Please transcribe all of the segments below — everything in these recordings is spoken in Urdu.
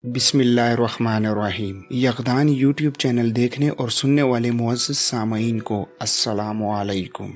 بسم اللہ الرحمن الرحیم۔ یقدان یوٹیوب چینل دیکھنے اور سننے والے معزز سامعین کو السلام علیکم۔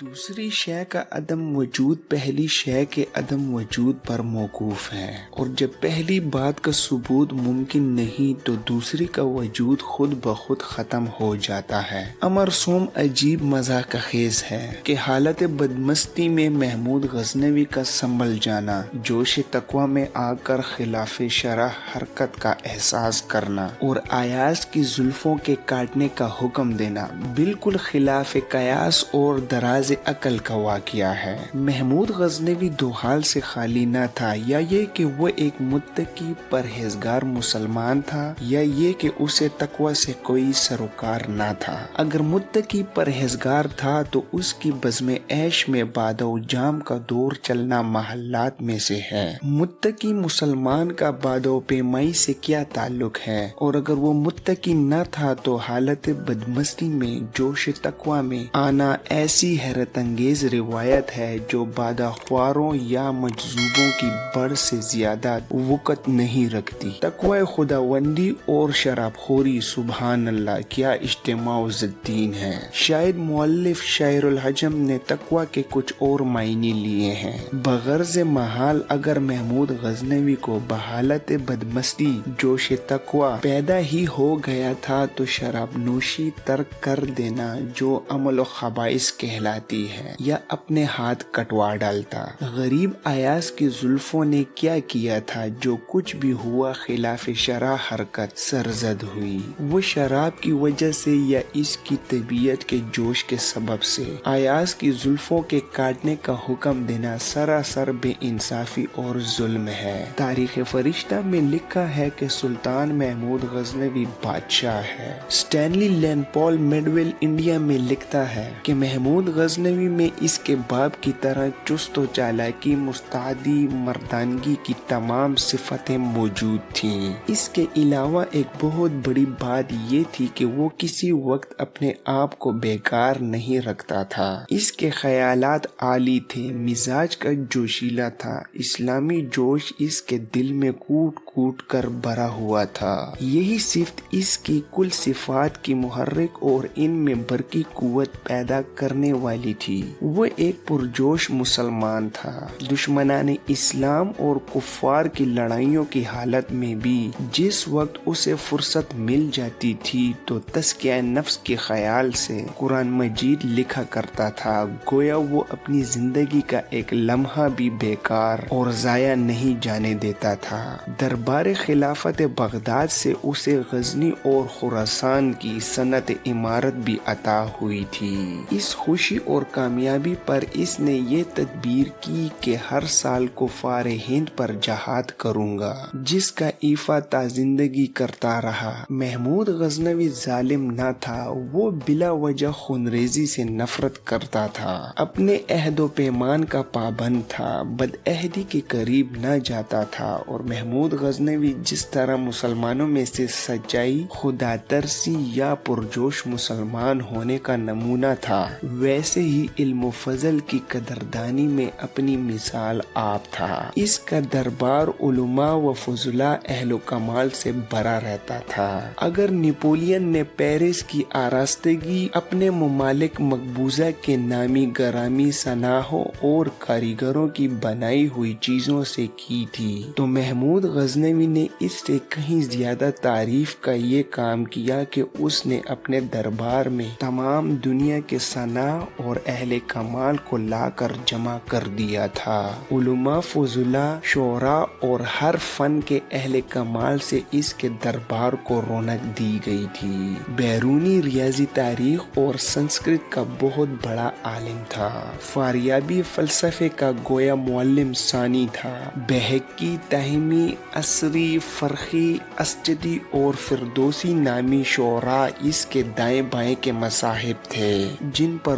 دوسری شے کا عدم وجود پہلی شے کے عدم وجود پر موقوف ہے، اور جب پہلی بات کا ثبوت ممکن نہیں تو دوسری کا وجود خود بخود ختم ہو جاتا ہے۔ امر سوم عجیب مذاق خیز ہے کہ حالت بدمستی میں محمود غزنوی کا سنبھل جانا، جوش تقوی میں آ کر خلاف شرع حرکت کا احساس کرنا اور ایاز کی زلفوں کے کاٹنے کا حکم دینا بالکل خلاف قیاس اور دراز عقل کا واقعہ ہے۔ محمود غزنوی دو حال سے خالی نہ تھا، یا یہ کہ وہ ایک متقی پرہیزگار مسلمان تھا، یا یہ کہ اسے تقوی سے کوئی سروکار نہ تھا۔ اگر متقی پرہیزگار تھا تو اس کی بزم عیش میں بادہ و جام کا دور چلنا محلات میں سے ہے۔ متقی مسلمان کا بادہ و پیمائی سے کیا تعلق ہے؟ اور اگر وہ متقی نہ تھا تو حالت بدمستی میں جوش تقوی میں آنا ایسی حیرت انگیز روایت ہے جو بادہ خواروں یا مجذوبوں کی بڑھ سے زیادہ وقت نہیں رکھتی۔ تقوی خداوندی اور شراب خوری، سبحان اللہ، کیا اجتماع الدین ہے۔ شاید مؤلف شاعر الحجم نے تقوی کے کچھ اور معنی لیے ہیں۔ بغرض محال اگر محمود غزنوی کو بحالت بدمستی جوش تقوی پیدا ہی ہو گیا تھا تو شراب نوشی ترک کر دینا، جو عمل و خبائث کہلاتی ہے، یا اپنے ہاتھ کٹوا ڈالتا۔ غریب ایاز کی زلفوں نے کیا کیا تھا؟ جو کچھ بھی ہوا خلاف شرع حرکت سرزد ہوئی، وہ شراب کی وجہ سے یا اس کی طبیعت کے جوش کے سبب سے۔ ایاز کی زلفوں کے کاٹنے کا حکم دینا سراسر بے انصافی اور ظلم ہے۔ تاریخ فرشتہ میں لکھا ہے کہ سلطان محمود غزنوی بادشاہ ہے۔ اسٹینلی لین پال میڈویل انڈیا میں لکھتا ہے کہ محمود غزنوی میں اس کے باپ کی طرح چست و چالاکی، مستعدی، مردانگی کی تمام صفتیں موجود تھیں۔ اس کے علاوہ ایک بہت بڑی بات یہ تھی کہ وہ کسی وقت اپنے آپ کو بیکار نہیں رکھتا تھا۔ اس کے خیالات عالی تھے، مزاج کا جوشیلا تھا، اسلامی جوش اس کے دل میں کوٹ کوٹ کر بھرا ہوا تھا۔ یہی صفت اس کی کل صفات کی محرک اور ان میں برقی قوت پیدا کرنے والی تھی۔ وہ ایک پرجوش مسلمان تھا۔ دشمنان اسلام اور کفار کی لڑائیوں کی حالت میں بھی جس وقت اسے فرصت مل جاتی تھی تو تزکیہ نفس کے خیال سے قرآن مجید لکھا کرتا تھا، گویا وہ اپنی زندگی کا ایک لمحہ بھی بیکار اور ضائع نہیں جانے دیتا تھا۔ دربار خلافت بغداد سے اسے غزنی اور خراسان کی صنعت عمارت بھی عطا ہوئی تھی۔ اس خوشی اور کامیابی پر اس نے یہ تدبیر کی کہ ہر سال کفار ہند پر جہاد کروں گا، جس کا ایفا تا زندگی کرتا رہا۔ محمود غزنوی ظالم نہ تھا، وہ بلا وجہ خونریزی سے نفرت کرتا تھا، اپنے عہد و پیمان کا پابند تھا، بدعہدی کے قریب نہ جاتا تھا، اور محمود غزنوی جس طرح مسلمانوں میں سے سچائی، خدا ترسی یا پرجوش مسلمان ہونے کا نمونہ تھا، ویسے ہی علم و فضل کی قدردانی میں اپنی مثال آپ تھا۔ اس کا دربار علماء و فضلاء اہل و کمال سے بھرا رہتا تھا۔ اگر نیپولین نے پیرس کی آراستگی اپنے ممالک مقبوضہ کے نامی گرامی صناعوں اور کاریگروں کی بنائی ہوئی چیزوں سے کی تھی تو محمود غزنوی نے اس سے کہیں زیادہ تعریف کا یہ کام کیا کہ اس نے اپنے دربار میں تمام دنیا کے صناع اور اہل کمال کو لا کر جمع کر دیا تھا۔ علماء، فضلاء، شعراء اور ہر فن کے اہل کمال سے اس کے دربار کو رونق دی گئی تھی۔ بیرونی ریاضی، تاریخ اور سنسکرت کا بہت بڑا عالم تھا۔ فاریابی فلسفے کا گویا معلم ثانی تھا۔ بہقی، تہمی، عصری، فرخی، اسجدی اور فردوسی نامی شعراء اس کے دائیں بائیں کے مصاحب تھے، جن پر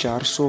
400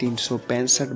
365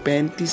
35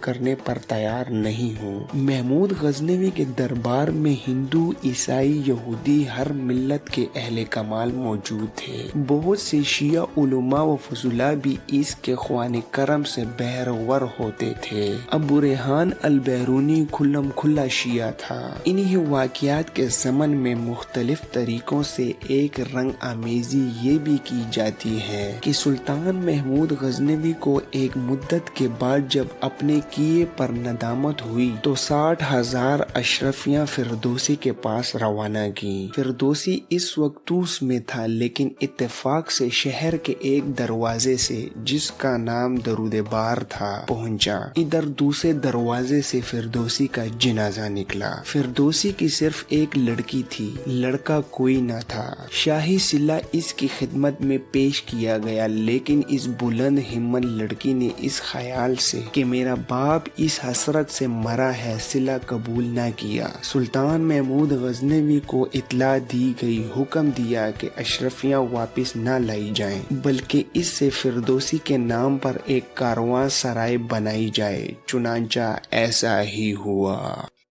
کرنے پر تیار نہیں ہوں۔ محمود غزنوی کے دربار میں ہندو، عیسائی، یہودی، ہر ملت کے اہل کمال موجود تھے۔ بہت سے شیعہ علماء و فضلاء بھی اس کے خوان کرم سے بہرور ہوتے تھے۔ ابو ریحان البیرونی کھلم کھلا شیعہ تھا۔ انہی واقعات کے ضمن میں مختلف طریقوں سے ایک رنگ آمیزی یہ بھی کی جاتی ہے کہ سلطان محمود غزنوی کو ایک مدت کے بعد جب اپنے کیے پر ندامت ہوئی تو 60,000 اشرفیاں فردوسی کے پاس روانہ کی۔ فردوسی اس وقت طوس میں تھا لیکن اتفاق سے شہر کے ایک دروازے سے جس کا نام درود بار تھا پہنچا۔ ادھر دوسرے دروازے سے فردوسی کا جنازہ نکلا۔ فردوسی کی صرف ایک لڑکی تھی، لڑکا کوئی نہ تھا۔ شاہی صلہ اس کی خدمت میں پیش کیا گیا لیکن اس بلند ہمت لڑکی نے اس خیال سے کہ میرا باپ اس حسرت سے مرا ہے صلہ قبول نہ کیا۔ سلطان محمود غزنوی کو اطلاع دی گئی، حکم دیا کہ اشرفیاں واپس نہ لائی جائیں بلکہ اس سے فردوسی کے نام پر ایک کارواں سرائے بنائی جائے۔ چنانچہ ایسا ہی ہوا۔